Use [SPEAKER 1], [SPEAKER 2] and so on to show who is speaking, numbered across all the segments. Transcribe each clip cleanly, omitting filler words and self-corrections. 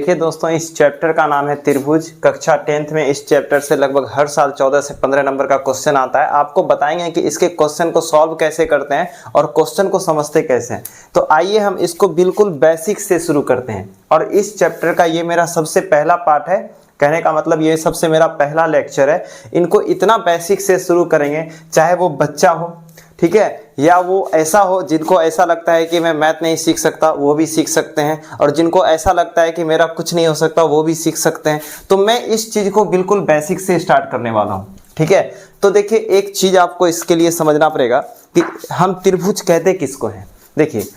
[SPEAKER 1] देखिए दोस्तों, इस चैप्टर का नाम है त्रिभुज। कक्षा 10th में इस चैप्टर से लगभग हर साल 14 से 15 नंबर का क्वेश्चन आता है। आपको बताएंगे कि इसके क्वेश्चन को सॉल्व कैसे करते हैं और क्वेश्चन को समझते कैसे हैं। तो आइए हम इसको बिल्कुल बेसिक से शुरू करते हैं। और इस चैप्टर का ये मेरा सबसे पहला पार्ट है, कहने का मतलब ये सबसे मेरा पहला लेक्चर है। इनको इतना बेसिक से शुरू करेंगे, चाहे वो बच्चा हो, ठीक है, या वो ऐसा हो जिनको ऐसा लगता है कि मैं मैथ नहीं सीख सकता, वो भी सीख सकते हैं, और जिनको ऐसा लगता है कि मेरा कुछ नहीं हो सकता, वो भी सीख सकते हैं। तो मैं इस चीज़ को बिल्कुल बेसिक से स्टार्ट करने वाला हूँ, ठीक है। तो देखिए, एक चीज़ आपको इसके लिए समझना पड़ेगा कि हम त्रिभुज कहते किसको हैं। देखिए,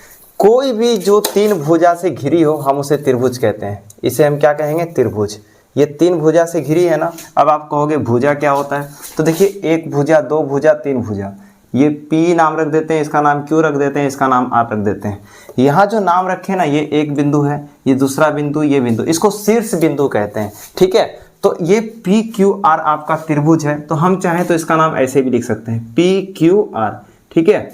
[SPEAKER 1] कोई भी जो तीन भुजा से घिरी हो, हम उसे त्रिभुज कहते हैं। इसे हम क्या कहेंगे? त्रिभुज। ये तीन भुजा से घिरी है ना। अब आप कहोगे भुजा क्या होता है? तो देखिए, एक भुजा, दो भुजा, तीन भुजा। ये P नाम रख देते हैं, इसका नाम Q रख देते हैं, इसका नाम R रख देते हैं। यहाँ जो नाम रखे ना, ये एक बिंदु है, ये दूसरा बिंदु, ये बिंदु, इसको शीर्ष बिंदु कहते हैं, ठीक है। तो ये PQR आपका त्रिभुज है। तो हम चाहें तो इसका नाम ऐसे भी लिख सकते हैं, PQR, ठीक है।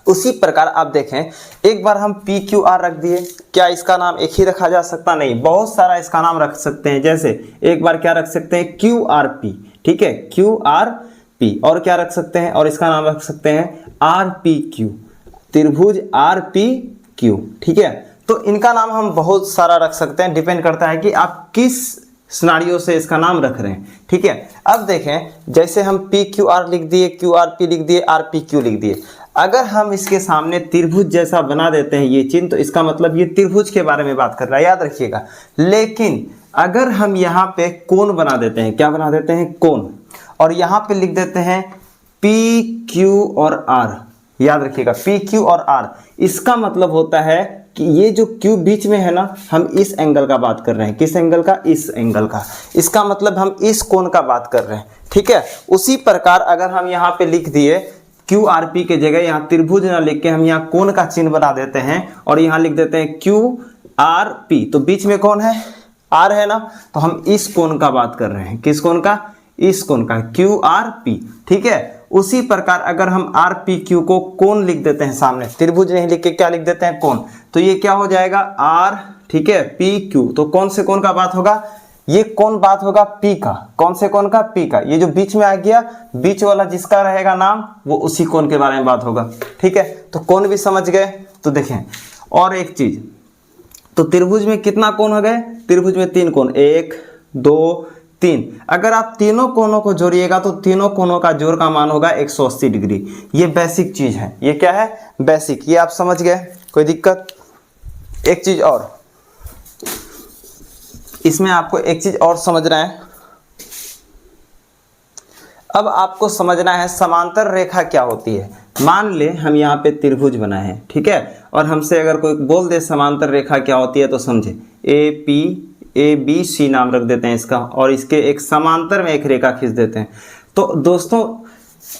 [SPEAKER 1] उसी प्रकार आप देखें, एक बार हम PQR रख दिए, क्या इसका नाम एक ही रखा जा सकता? नहीं, बहुत सारा इसका नाम रख सकते हैं। जैसे एक बार क्या रख सकते हैं? QRP, ठीक है, QRP। और क्या रख सकते हैं? और इसका नाम रख सकते हैं RPQ, त्रिभुज RPQ, ठीक है। तो इनका नाम हम बहुत सारा रख सकते हैं, डिपेंड करता है कि आप किस सिनारियो से इसका नाम रख रहे हैं, ठीक है। अब देखें, जैसे हम PQR लिख दिए, QRP लिख दिए, RPQ लिख दिए। अगर हम इसके सामने त्रिभुज जैसा बना देते हैं ये चिन्ह, तो इसका मतलब ये त्रिभुज के बारे में बात कर रहा है, याद रखिएगा। लेकिन अगर हम यहाँ पे कोण बना देते हैं, क्या बना देते हैं? कोण। और यहाँ पे लिख देते हैं PQ और R, याद रखिएगा, PQ और R। इसका मतलब होता है कि ये जो Q बीच में है ना, हम इस एंगल का बात कर रहे हैं। किस एंगल का? इस एंगल का। इसका मतलब हम इस कोण का बात कर रहे हैं, ठीक है। उसी प्रकार अगर हम यहाँ पे लिख दिए QRP के जगह यहाँ त्रिभुज ना लिख के हम यहाँ कोण का चिन्ह बना देते हैं और यहाँ लिख देते हैं QRP, तो बीच में कौन है? R है ना। तो हम इस कोण का बात कर रहे हैं। किस कोण का? इस कोण का, QRP, ठीक है। उसी प्रकार अगर हम RPQ को कोण लिख देते हैं सामने, त्रिभुज नहीं लिख के क्या लिख देते हैं? कोण। तो ये क्या हो जाएगा? R, ठीक है, PQ। तो कौन से कोण का बात होगा? ये कौन बात होगा? P का। कौन से कोण का? P का। ये जो बीच में आ गया, बीच वाला जिसका रहेगा नाम, वो उसी कोण के बारे में बात होगा, ठीक है। तो कोण भी समझ गए। तो देखें, और एक चीज, तो त्रिभुज में कितना कोण हो गए? त्रिभुज में तीन कोण, 1, 2, 3। अगर आप तीनों कोणों को जोड़िएगा तो तीनों कोणों का जोड़ का मान होगा 180 डिग्री। ये बेसिक चीज है। ये क्या है? बेसिक। ये आप समझ गए, कोई दिक्कत? एक चीज और, इसमें आपको एक चीज और समझना है। अब आपको समझना है समांतर रेखा क्या होती है। मान ले हम यहाँ पे त्रिभुज बनाए हैं, ठीक है, और हमसे अगर कोई बोल दे समांतर रेखा क्या होती है, तो समझे ABC नाम रख देते हैं इसका, और इसके एक समांतर में एक रेखा खींच देते हैं। तो दोस्तों,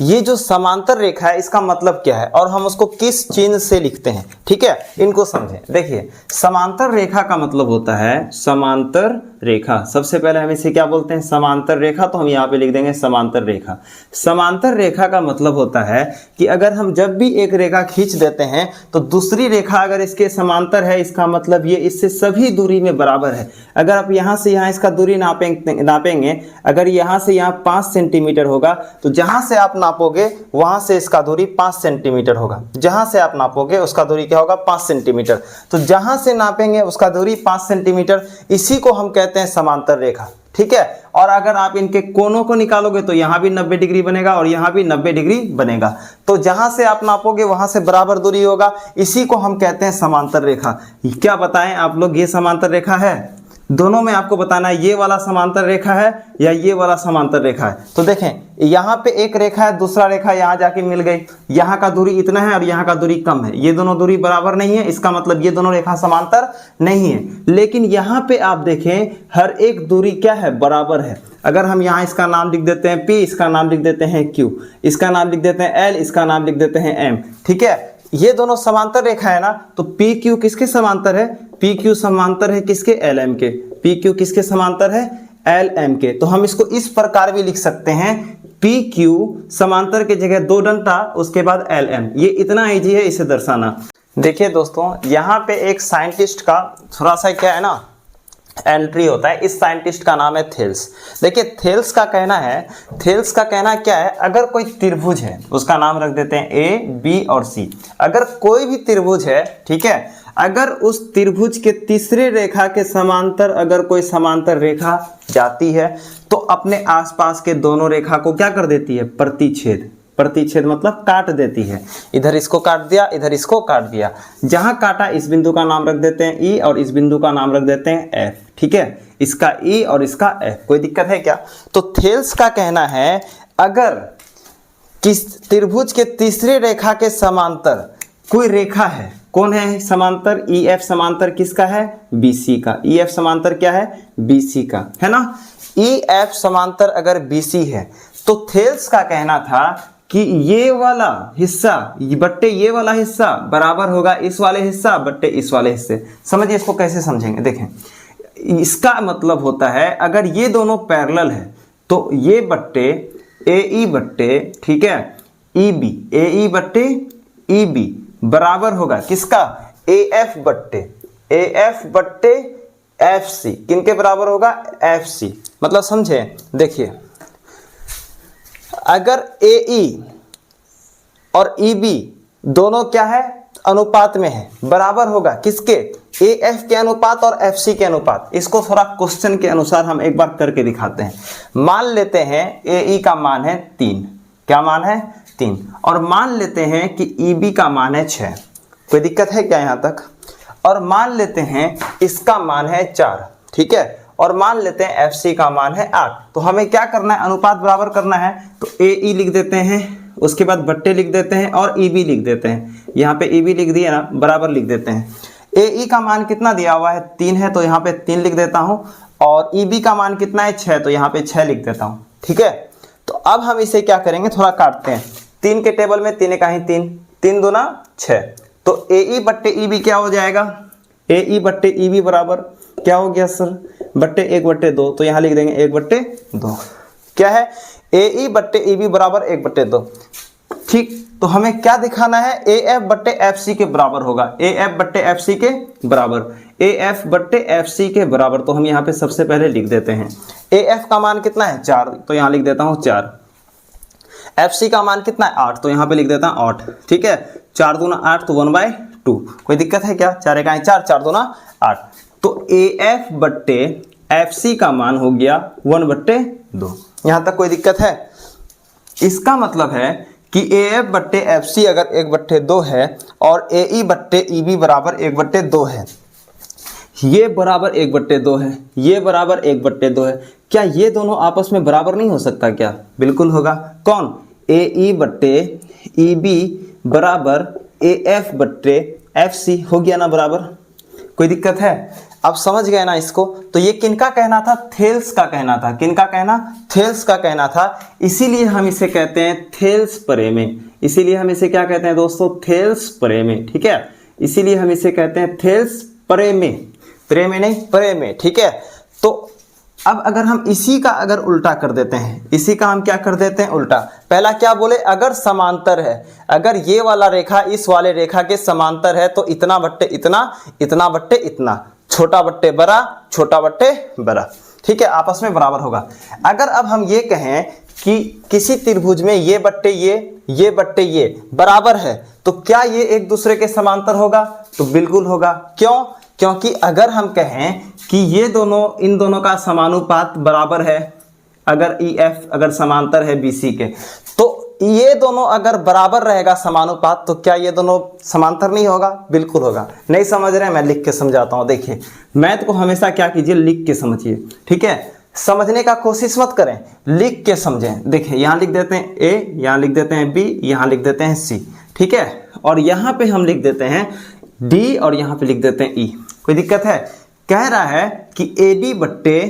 [SPEAKER 1] ये जो समांतर रेखा है, इसका मतलब क्या है और हम उसको किस चिन्ह से लिखते हैं, ठीक है, इनको समझें। देखिए, समांतर रेखा का मतलब होता है, समांतर रेखा, सबसे पहले हम इसे क्या बोलते हैं? समांतर रेखा। तो हम यहाँ पे लिख देंगे समांतर रेखा। समांतर रेखा का मतलब होता है कि अगर हम जब भी एक रेखा खींच देते हैं तो दूसरी रेखा अगर इसके समांतर है, इसका मतलब ये इससे सभी दूरी में बराबर है। अगर आप यहाँ से यहाँ इसका दूरी नापेंगे, अगर यहाँ से यहाँ 5 सेंटीमीटर होगा, तो जहाँ से आप नापोगे वहाँ से इसका दूरी 5 सेंटीमीटर होगा। जहाँ से आप नापोगे उसका दूरी क्या होगा? 5 सेंटीमीटर। तो जहाँ से नापेंगे उसका दूरी 5 सेंटीमीटर, इसी को हम कहते हैं समांतर रेखा, ठीक है। और अगर आप इनके कोणों को निकालोगे तो यहाँ भी 90 डिग्री बनेगा और यहाँ भी 90 डिग्री बनेगा। तो जहां से आप नापोगे वहां से बराबर दूरी होगा, इसी को हम कहते हैं समांतर रेखा। क्या बताएं आप लोग, ये समांतर रेखा है? दोनों में आपको बताना है ये वाला समांतर रेखा है या ये वाला समांतर रेखा है। तो देखें, यहाँ पे एक रेखा है, दूसरा रेखा यहाँ जाके मिल गई, यहाँ का दूरी इतना है और यहाँ का दूरी कम है, ये दोनों दूरी बराबर नहीं है, इसका मतलब ये दोनों रेखा समांतर नहीं है। लेकिन यहाँ पे आप देखें, हर एक दूरी क्या है? बराबर है। अगर हम यहाँ इसका नाम लिख देते हैं P, इसका नाम लिख देते हैं Q, इसका नाम लिख देते हैं L, इसका नाम लिख देते हैं M, ठीक है। ये दोनों समांतर रेखा है ना, तो PQ किसके समांतर है? PQ समांतर है किसके? LM के। PQ किसके समांतर है? LM के। तो हम इसको इस प्रकार भी लिख सकते हैं, PQ समांतर के जगह 2 डंडा, उसके बाद LM। ये इतना इजी है इसे दर्शाना। देखिए दोस्तों, यहाँ पे एक साइंटिस्ट का थोड़ा सा क्या है ना, एंट्री होता है। इस साइंटिस्ट का नाम है थेल्स। देखिए थेल्स का कहना क्या है, अगर कोई त्रिभुज है उसका नाम रख देते हैं ए, बी और सी। अगर कोई भी त्रिभुज है, ठीक है, अगर उस त्रिभुज के तीसरे रेखा के समांतर अगर कोई समांतर रेखा जाती है तो अपने आसपास के दोनों रेखा को क्या कर देती है, प्रतिच्छेद मतलब काट देती है। इधर इसको काट दिया, इधर इसको काट दिया। जहां काटा इस बिंदु का नाम रख देते हैं ई और इस बिंदु का नाम रख देते हैं एफ, ठीक है, इसका ई और इसका एफ। कोई दिक्कत है क्या? तो थेल्स का कहना है अगर किस त्रिभुज के तीसरे रेखा के समांतर कोई रेखा है, कौन है समांतर, ई एफ समांतर किसका है, बीसी का। ई एफ समांतर क्या है, बीसी का, है ना। ई एफ समांतर अगर बीसी है तो थेल्स का कहना था कि ये वाला हिस्सा बट्टे ये वाला हिस्सा बराबर होगा इस वाले हिस्सा बट्टे इस वाले हिस्से। समझिए इसको कैसे समझेंगे। देखें, इसका मतलब होता है अगर ये दोनों पैरेलल है तो ये बट्टे ए ई बट्टे, ठीक है, ई बी, ए ई बट्टे ई बी बराबर होगा किसका, ए एफ बट्टे एफ सी। किनके बराबर होगा, एफ सी। मतलब समझे, देखिए अगर ए ई और ई बी दोनों क्या है, अनुपात में है, बराबर होगा किसके, ए एफ के अनुपात और एफ सी के अनुपात। इसको थोड़ा क्वेश्चन के अनुसार हम एक बार करके दिखाते हैं। मान लेते हैं ए ई का मान है 3, क्या मान है, 3, और मान लेते हैं कि ई बी का मान है 6। कोई दिक्कत है क्या यहाँ तक? और मान लेते हैं इसका मान है 4, ठीक है, और मान लेते हैं FC का मान है 8। तो हमें क्या करना है, अनुपात बराबर करना है। तो AE लिख देते हैं, उसके बाद बट्टे लिख देते हैं और EB लिख देते हैं। यहाँ पे EB लिख दिया ना, बराबर लिख देते हैं। AE का मान कितना दिया हुआ है, 3 है, तो यहाँ पे 3 लिख देता हूँ, और EB का मान कितना है, 6, तो यहाँ पे 6 लिख देता हूँ, ठीक है। तो अब हम इसे क्या करेंगे, थोड़ा काटते हैं। 3 के टेबल में 3 का ही 3, 3 दूना 6, तो AE बट्टे EB क्या हो जाएगा, AE बट्टे EB बराबर क्या हो गया सर, बट्टे 1/2। तो यहाँ लिख देंगे 1/2, क्या है, AE बट्टे EB बराबर 1/2, ठीक। तो हमें क्या दिखाना है, AF बट्टे FC के बराबर होगा, AF बट्टे FC के बराबर, AF बट्टे FC के बराबर। तो हम यहाँ पे सबसे पहले लिख देते हैं AF का मान कितना है, 4, तो यहाँ लिख देता हूँ 4। FC का मान कितना है, 8, तो यहाँ पे लिख देता हूँ 8, ठीक है। 4 दूना 8, तो 1/2। कोई दिक्कत है क्या, 4 का 4, 4 दूना 8। तो AF बट्टे FC का मान हो गया 1/2। यहां तक कोई दिक्कत है? इसका मतलब है कि AF बट्टे FC अगर 1/2 है और AE बट्टे EB बराबर 1/2 है, ये बराबर 1/2 है, ये बराबर 1/2 है, क्या ये दोनों आपस में बराबर नहीं हो सकता क्या? बिल्कुल होगा। कौन, AE बट्टे EB बराबर AF बट्टे FC हो गया ना बराबर। कोई दिक्कत है? अब समझ गए ना इसको। तो ये किनका कहना था, थेल्स का कहना था। किनका कहना, थेल्स का कहना था। इसीलिए हम इसे कहते हैं थेल्स प्रमेय। इसीलिए हम इसे क्या कहते हैं दोस्तों, थेल्स प्रमेय, ठीक है। इसीलिए हम इसे कहते हैं थेल्स प्रमेय, प्रमेय नहीं प्रमेय, ठीक है। तो अब अगर हम इसी का अगर उल्टा कर देते हैं, इसी का हम क्या कर देते हैं उल्टा। पहला क्या बोले, अगर समांतर है, अगर ये वाला रेखा इस वाले रेखा के समांतर है तो इतना बट्टे इतना, इतना बट्टे इतना, छोटा बट्टे बड़ा, छोटा बट्टे बड़ा, ठीक है, आपस में बराबर होगा। अगर अब हम ये कहें कि किसी त्रिभुज में ये बट्टे ये बट्टे ये बराबर है, तो क्या ये एक दूसरे के समांतर होगा? तो बिल्कुल होगा। क्यों? क्योंकि अगर हम कहें कि ये दोनों, इन दोनों का समानुपात बराबर है, अगर EF अगर समांतर है BC के, तो ये दोनों अगर बराबर रहेगा समानुपात, तो क्या ये दोनों समांतर नहीं होगा? बिल्कुल होगा। नहीं समझ रहे हैं, मैं लिख के समझाता हूं। देखिए, मैथ को हमेशा क्या कीजिए, लिख के समझिए, ठीक है। समझने का कोशिश मत करें, लिख के समझें। देखिए, यहाँ लिख देते हैं A, यहाँ लिख देते हैं B, यहाँ लिख देते हैं C, ठीक है, और यहाँ पे हम लिख देते हैं D और यहाँ पे लिख देते हैं E। कोई दिक्कत है? कह रहा है कि AD बट्टे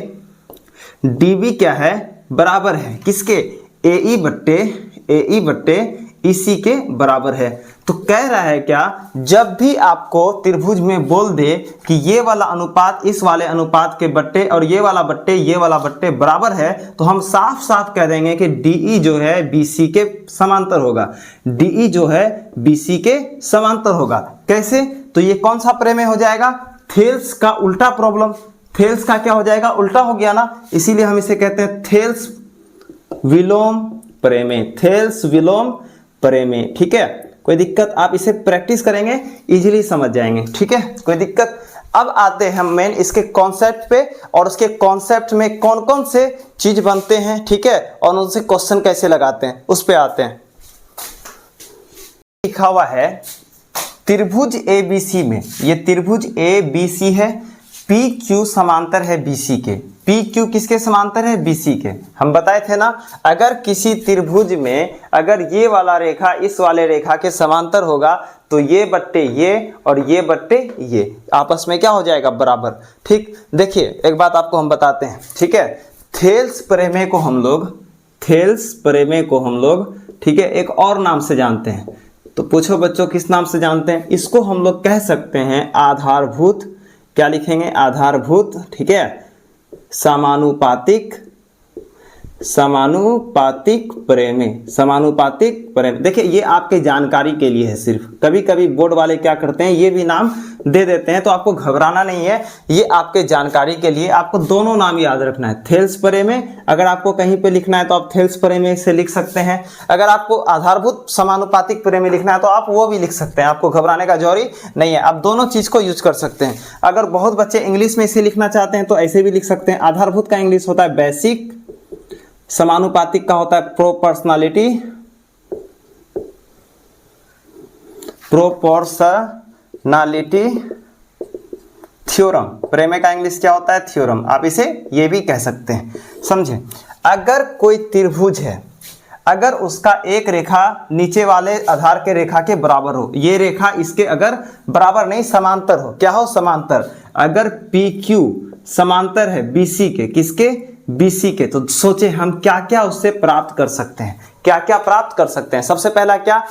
[SPEAKER 1] DB क्या है, बराबर है किसके, AE बट्टे EC के बराबर है। तो कह रहा है क्या, जब भी आपको त्रिभुज में बोल दे कि ये वाला अनुपात इस वाले अनुपात के बट्टे और ये वाला बट्टे ये वाला बट्टे बराबर है, तो हम साफ साफ कह देंगे कि DE जो है BC के समांतर होगा, DE जो है BC के समांतर होगा। कैसे? तो ये कौन सा प्रमेय हो जाएगा, थेल्स का उल्टा प्रॉब्लम। थेल्स का क्या हो जाएगा, उल्टा हो गया ना, इसीलिए हम इसे कहते हैं थेल्स विलोम प्रमेय, थेल्स विलोम प्रमेय। ठीक है, कोई दिक्कत, आप इसे प्रैक्टिस करेंगे इजीली समझ जाएंगे। ठीक है, कोई दिक्कत। अब आते हैं हम मेन इसके कॉन्सेप्ट पे, और उसके कॉन्सेप्ट में कौन कौन से चीज बनते हैं, ठीक है, और उनसे क्वेश्चन कैसे लगाते हैं उस पे आते हैं। लिखा हुआ है त्रिभुज ABC में, ये त्रिभुज ABC है, PQ समांतर है BC के। PQ किसके समांतर है, BC के। हम बताए थे ना, अगर किसी त्रिभुज में अगर ये वाला रेखा इस वाले रेखा के समांतर होगा तो ये बट्टे ये और ये बट्टे ये आपस में क्या हो जाएगा, बराबर। ठीक, देखिए एक बात आपको हम बताते हैं, ठीक है, थेल्स प्रमेय को हम लोग, थेल्स प्रमेय को हम लोग, ठीक है, एक और नाम से जानते हैं। तो पूछो बच्चों किस नाम से जानते हैं, इसको हम लोग कह सकते हैं आधारभूत, क्या लिखेंगे, आधारभूत, ठीक है, समानुपातिक, समानुपातिक प्रमेय, समानुपातिक प्रमेय। देखिए ये आपके जानकारी के लिए है सिर्फ, कभी कभी बोर्ड वाले क्या करते हैं ये भी नाम दे देते हैं, तो आपको घबराना नहीं है, ये आपके जानकारी के लिए, आपको दोनों नाम याद रखना है। थेल्स प्रमेय अगर आपको कहीं पे लिखना है तो आप थेल्स प्रमेय से लिख सकते हैं, अगर आपको आधारभूत समानुपातिक प्रमेय लिखना है तो आप वो भी लिख सकते हैं, आपको घबराने का जरूरी नहीं है, आप दोनों चीज को यूज कर सकते हैं। अगर बहुत बच्चे इंग्लिश में इसे लिखना चाहते हैं तो ऐसे भी लिख सकते हैं। आधारभूत का इंग्लिश होता है बेसिक, समानुपातिक का होता है प्रोपोर्शनलिटी, प्रोपोर्शनलिटी थ्योरम। प्रमेय का इंग्लिश क्या होता है, थ्योरम। आप इसे ये भी कह सकते हैं, समझे। अगर कोई त्रिभुज है, अगर उसका एक रेखा नीचे वाले आधार के रेखा के बराबर हो, ये रेखा इसके अगर बराबर नहीं समांतर हो, क्या हो, समांतर। अगर PQ समांतर है BC के, किसके, BC के, तो सोचे हम क्या क्या उससे प्राप्त कर सकते हैं, क्या क्या प्राप्त कर सकते हैं। सबसे पहला क्या,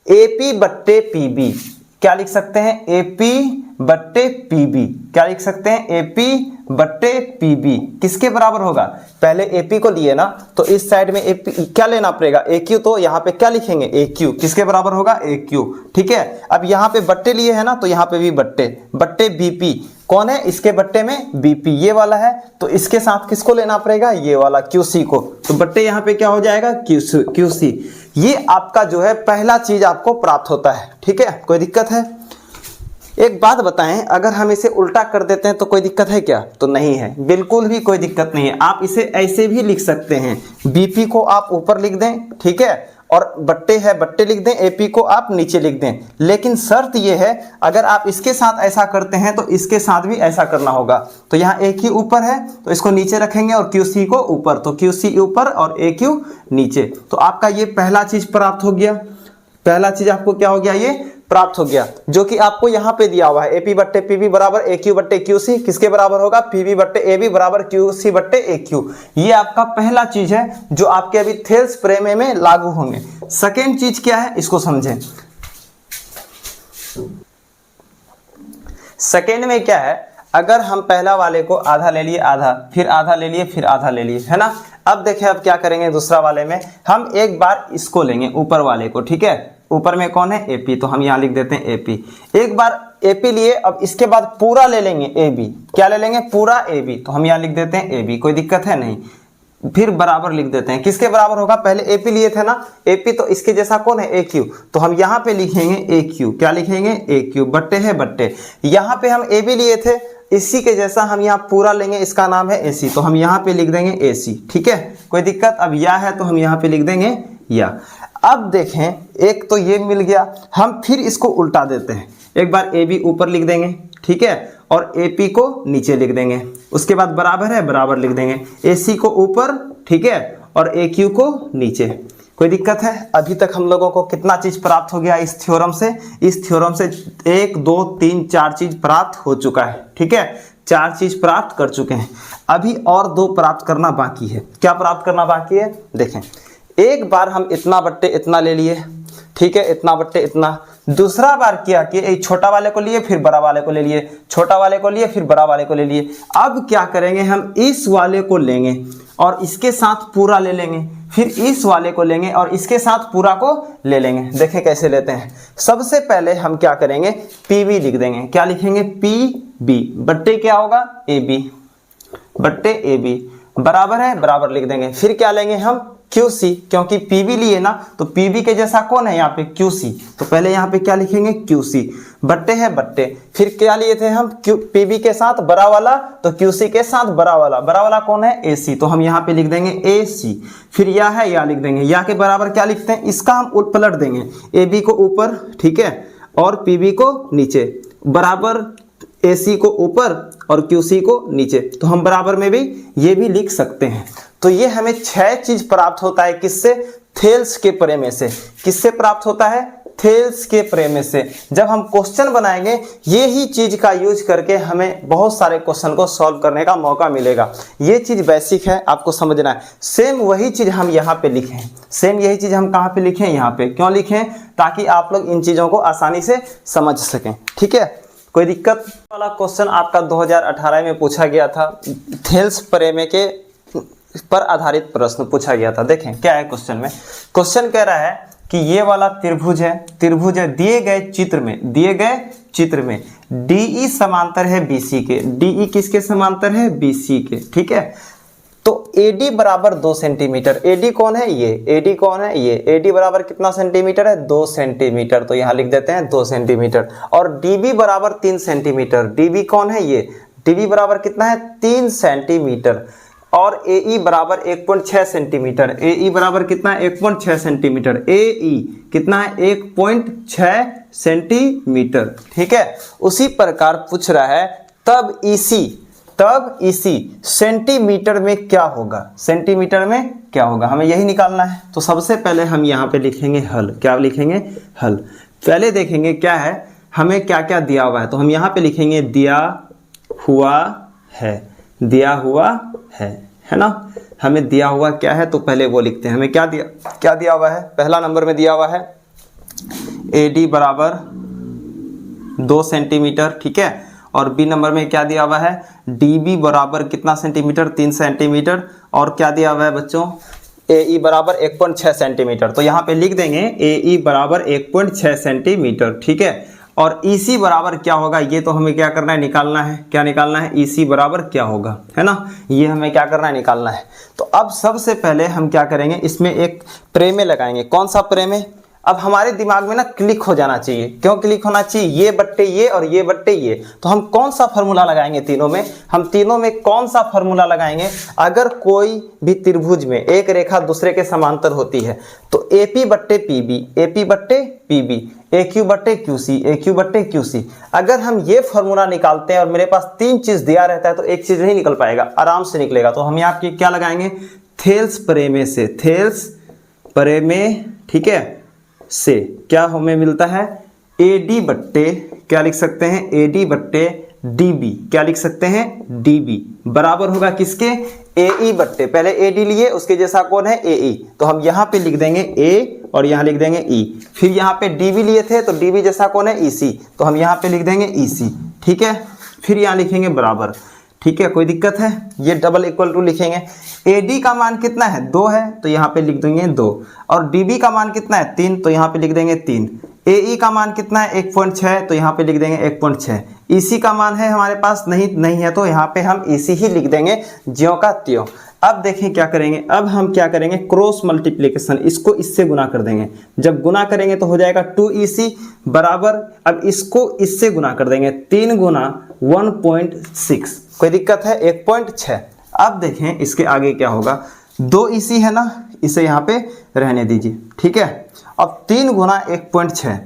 [SPEAKER 1] AP बट्टे PB, क्या लिख सकते हैं, AP बट्टे PB, क्या लिख सकते हैं, AP बट्टे PB किसके बराबर होगा, पहले AP को लिए ना तो इस साइड में AP क्या लेना पड़ेगा, AQ, तो यहाँ पे क्या लिखेंगे, AQ किसके बराबर होगा, AQ। ठीक है, अब यहाँ पे बट्टे लिए है ना तो यहाँ पे भी बट्टे, बट्टे BP कौन है, इसके बट्टे में BP ये वाला है, तो इसके साथ किसको लेना पड़ेगा, ये वाला QC को, तो बट्टे यहाँ पे क्या हो जाएगा, QC। ये आपका जो है पहला चीज आपको प्राप्त होता है। ठीक है, कोई दिक्कत है। एक बात बताएं, अगर हम इसे उल्टा कर देते हैं तो कोई दिक्कत है क्या, तो नहीं है, बिल्कुल भी कोई दिक्कत नहीं है। आप इसे ऐसे भी लिख सकते हैं, BP को आप ऊपर लिख दें, ठीक है, और बट्टे है बट्टे लिख दें, AP को आप नीचे लिख दें, लेकिन शर्त यह है अगर आप इसके साथ ऐसा करते हैं तो इसके साथ भी ऐसा करना होगा। तो यहाँ AQ ऊपर है तो इसको नीचे रखेंगे और QC को ऊपर, तो QC ऊपर और AQ नीचे, तो आपका ये पहला चीज प्राप्त हो गया। पहला चीज आपको क्या हो गया, ये प्राप्त हो गया, जो कि आपको यहाँ पे दिया हुआ है, AP बट्टे PB बराबर AQ बट्टे QC, किसके बराबर होगा, PB बट्टे AB बराबर QC बट्टे AQ। ये आपका पहला चीज है जो आपके अभी थेल्स प्रमेय में लागू होंगे। सेकेंड चीज क्या है, इसको समझें। सेकेंड में क्या है, अगर हम पहला वाले को आधा ले लिए, आधा, फिर आधा ले लिए, फिर आधा ले लिए, है ना। अब देखें अब क्या करेंगे, दूसरा वाले में हम एक बार इसको लेंगे ऊपर वाले को, ठीक है, ऊपर में कौन है, AP, तो हम यहाँ लिख देते हैं AP। एक बार AP लिए, अब इसके बाद पूरा ले लेंगे AB, क्या ले लेंगे, पूरा AB, तो हम यहाँ लिख देते हैं AB, कोई दिक्कत है नहीं। फिर बराबर लिख देते हैं, किसके बराबर होगा, पहले AP लिए थे ना, AP, तो इसके जैसा कौन है, AQ, तो हम यहाँ पे लिखेंगे AQ, क्या लिखेंगे, AQ, बट्टे है बट्टे। यहाँ पे हम AB लिए थे, इसी के जैसा हम यहाँ पूरा लेंगे, इसका नाम है AC, तो हम यहाँ पे लिख देंगे AC। ठीक है, कोई दिक्कत। अब या है तो हम यहाँ पे लिख देंगे या। अब देखें, एक तो ये मिल गया, हम फिर इसको उल्टा देते हैं, एक बार AB ऊपर लिख देंगे, ठीक है, और AP को नीचे लिख देंगे, उसके बाद बराबर है बराबर लिख देंगे, AC को ऊपर, ठीक है, और AQ को नीचे। कोई दिक्कत है। अभी तक हम लोगों को कितना चीज प्राप्त हो गया इस थ्योरम से, इस थ्योरम से 1 2 3 4 चीज प्राप्त हो चुका है। ठीक है, 4 चीज प्राप्त कर चुके हैं, अभी और 2 प्राप्त करना बाकी है। क्या प्राप्त करना बाकी है, देखें, एक बार हम इतना बट्टे इतना ले लिए, ठीक है, इतना बट्टे इतना, दूसरा बार किया कि एक छोटा वाले को लिए फिर बड़ा वाले को ले लिए, छोटा वाले को लिए फिर बड़ा वाले को ले लिए। अब क्या करेंगे, हम इस वाले को लेंगे और इसके साथ पूरा ले लेंगे, फिर इस वाले को लेंगे और इसके साथ पूरा को ले लेंगे। देखें कैसे लेते हैं। सबसे पहले हम क्या करेंगे, PB लिख देंगे, क्या लिखेंगे, PB बट्टे क्या होगा, AB, बट्टे ए बी बराबर है, बराबर लिख देंगे। फिर क्या लेंगे हम QC, क्योंकि PB लिए ना तो PB के जैसा कौन है यहाँ पे QC, तो पहले यहाँ पे क्या लिखेंगे QC बट्टे है बट्टे। फिर क्या लिए थे हम PB के साथ बड़ा वाला तो QC के साथ बड़ा वाला कौन है AC, तो हम यहाँ पे लिख देंगे AC। फिर या है या लिख देंगे, या के बराबर क्या लिखते हैं, इसका हम उल्ट पलट देंगे, AB को ऊपर, ठीक है, और PB को नीचे, बराबर AC को ऊपर और QC को नीचे, तो हम बराबर में भी ये भी लिख सकते हैं। तो ये हमें 6 चीज प्राप्त होता है, किससे, थेल्स के प्रमेय से। किससे प्राप्त होता है, थेल्स के प्रमेय से। जब हम क्वेश्चन बनाएंगे ये ही चीज का यूज करके हमें बहुत सारे क्वेश्चन को सॉल्व करने का मौका मिलेगा। ये चीज बेसिक है, आपको समझना है। सेम वही चीज हम यहाँ पे लिखें, सेम यही चीज हम कहाँ पे लिखें, यहाँ पे। क्यों लिखें, ताकि आप लोग इन चीजों को आसानी से समझ सकें, ठीक है। कोई दिक्कत वाला क्वेश्चन आपका 2018 में पूछा गया था, थेल्स प्रमेय के पर आधारित प्रश्न पूछा गया था। देखें क्या है क्वेश्चन में। क्वेश्चन कह रहा है कि ये वाला त्रिभुज है, दिए गए चित्र में DE समांतर है BC के। DE किसके समांतर है, BC के, ठीक है। तो AD बराबर 2 सेंटीमीटर। AD कौन है, ये AD कौन है, ये AD बराबर कितना सेंटीमीटर है, 2 सेंटीमीटर, तो यहाँ लिख देते हैं 2 सेंटीमीटर। और DB बराबर 3 सेंटीमीटर। DB कौन है, ये DB बराबर कितना है, 3 सेंटीमीटर। और AE बराबर 1.6 सेंटीमीटर। AE बराबर कितना है, 1.6 सेंटीमीटर। AE कितना है, 1.6 सेंटीमीटर, ठीक है। उसी प्रकार पूछ रहा है तब EC सेंटीमीटर में क्या होगा, सेंटीमीटर में क्या होगा, हमें यही निकालना है। तो सबसे पहले हम यहाँ पे लिखेंगे हल। क्या लिखेंगे, हल। पहले देखेंगे क्या है, हमें क्या क्या दिया हुआ है, तो हम यहाँ पे लिखेंगे दिया हुआ है ना। हमें दिया हुआ क्या है, तो पहले वो लिखते हैं। हमें क्या दिया हुआ है, पहला नंबर में दिया हुआ है AD बराबर 2 सेंटीमीटर, ठीक है। और B नंबर में क्या दिया हुआ है, DB बराबर कितना सेंटीमीटर, 3 सेंटीमीटर। और क्या दिया हुआ है बच्चों, AE बराबर 1.6 सेंटीमीटर। तो यहाँ पे लिख देंगे AE बराबर 1.6 सेंटीमीटर, ठीक है। और EC बराबर क्या होगा, ये तो हमें क्या करना है, निकालना है। क्या निकालना है, EC बराबर क्या होगा, है ना, ये हमें क्या करना है, निकालना है। तो अब सबसे पहले हम क्या करेंगे, इसमें एक प्रमेय लगाएंगे। कौन सा प्रमेय, अब हमारे दिमाग में ना क्लिक हो जाना चाहिए। क्यों क्लिक होना चाहिए, ये बट्टे ये और ये बट्टे ये। तो हम कौन सा फॉर्मूला लगाएंगे तीनों में, हम तीनों में कौन सा फॉर्मूला लगाएंगे। अगर कोई भी त्रिभुज में एक रेखा दूसरे के समांतर होती है तो AP बट्टे PB, AP बट्टे PB, AQ बट्टे QC, AQ बट्टे QC। अगर हम ये फॉर्मूला निकालते हैं और मेरे पास 3 चीज दिया रहता है तो एक चीज नहीं निकल पाएगा, आराम से निकलेगा। तो हम यहाँ पे क्या लगाएंगे, थेल्स प्रमेय से, थेल्स प्रमेय, ठीक है, से क्या हमें मिलता है, AD बट्टे क्या लिख सकते हैं, AD बट्टे DB, क्या लिख सकते हैं, DB बराबर होगा किसके, AE बट्टे, पहले AD लिए उसके जैसा कौन है AE, तो हम यहाँ पे लिख देंगे A और यहाँ लिख देंगे E। फिर यहाँ पे DB लिए थे तो DB जैसा कौन है EC, तो हम यहाँ पे लिख देंगे EC, ठीक है। फिर यहाँ लिखेंगे बराबर, ठीक है, कोई दिक्कत है, ये डबल इक्वल टू लिखेंगे। AD का मान कितना है, 2 है, तो यहाँ पे लिख देंगे 2। और DB का मान कितना है, 3, तो यहाँ पे लिख देंगे 3। AE का मान कितना है, 1.6, तो यहाँ पे लिख देंगे 1.6। EC का मान है हमारे पास नहीं है, तो यहाँ पे हम EC ही लिख देंगे ज्यों का त्यों। अब देखें क्या करेंगे, अब हम क्या करेंगे, क्रॉस मल्टीप्लिकेशन, इसको इससे गुना कर देंगे। जब गुना करेंगे तो हो जाएगा 2EC बराबर, अब इसको इससे गुना कर देंगे, 3 गुना 1.6, कोई दिक्कत है, 1.6। अब देखें इसके आगे क्या होगा, 2EC है ना, इसे यहाँ पे रहने दीजिए, ठीक है। अब 3 गुना 1.6,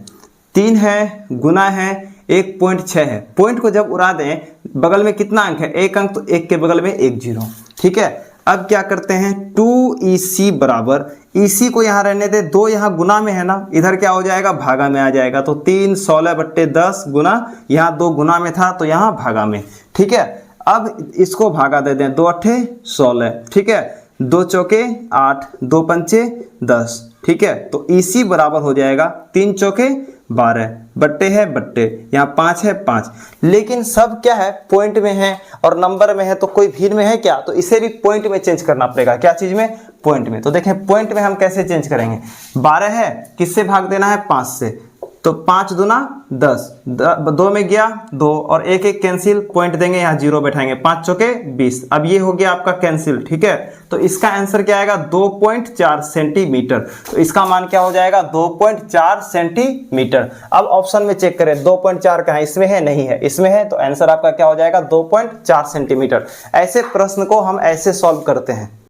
[SPEAKER 1] 3 है गुना है 1.6 है। पॉइंट को जब उड़ा दें, बगल में कितना अंक है, 1 अंक, तो 1 के बगल में 1 0, ठीक है। अब क्या करते हैं, 2EC बराबर, EC को यहाँ रहने दे, 2 यहाँ गुना में है ना, इधर क्या हो जाएगा, भागा में आ जाएगा। तो 3 16 बट्टे 10 गुना, यहाँ 2 गुना में था तो यहाँ भागा में, ठीक है। अब इसको भागा दे दें, 2 8 16, ठीक है, 2 चौके 8, 2 पंचे 10, ठीक है। तो EC बराबर हो जाएगा 3 चौके 12, बट्टे है बट्टे, यहाँ 5 है 5। लेकिन सब क्या है, पॉइंट में है और नंबर में है, तो कोई भीड़ में है क्या, तो इसे भी पॉइंट में चेंज करना पड़ेगा। क्या चीज में, पॉइंट में। तो देखें पॉइंट में हम कैसे चेंज करेंगे, 12 है, किससे भाग देना है, 5 से, तो 5 दूना 10, 2 में गया 2 और एक एक कैंसिल, पॉइंट देंगे यहाँ 0 बैठाएंगे, 5 चौके 20। अब ये हो गया आपका कैंसिल, ठीक है। तो इसका आंसर क्या आएगा 2.4 सेंटीमीटर। तो इसका मान क्या हो जाएगा 2.4 सेंटीमीटर। अब ऑप्शन में चेक करें 2.4 कहाँ, इसमें है नहीं है, इसमें है, तो आंसर आपका क्या हो जाएगा 2.4 सेंटीमीटर। ऐसे प्रश्न को हम ऐसे सॉल्व करते हैं।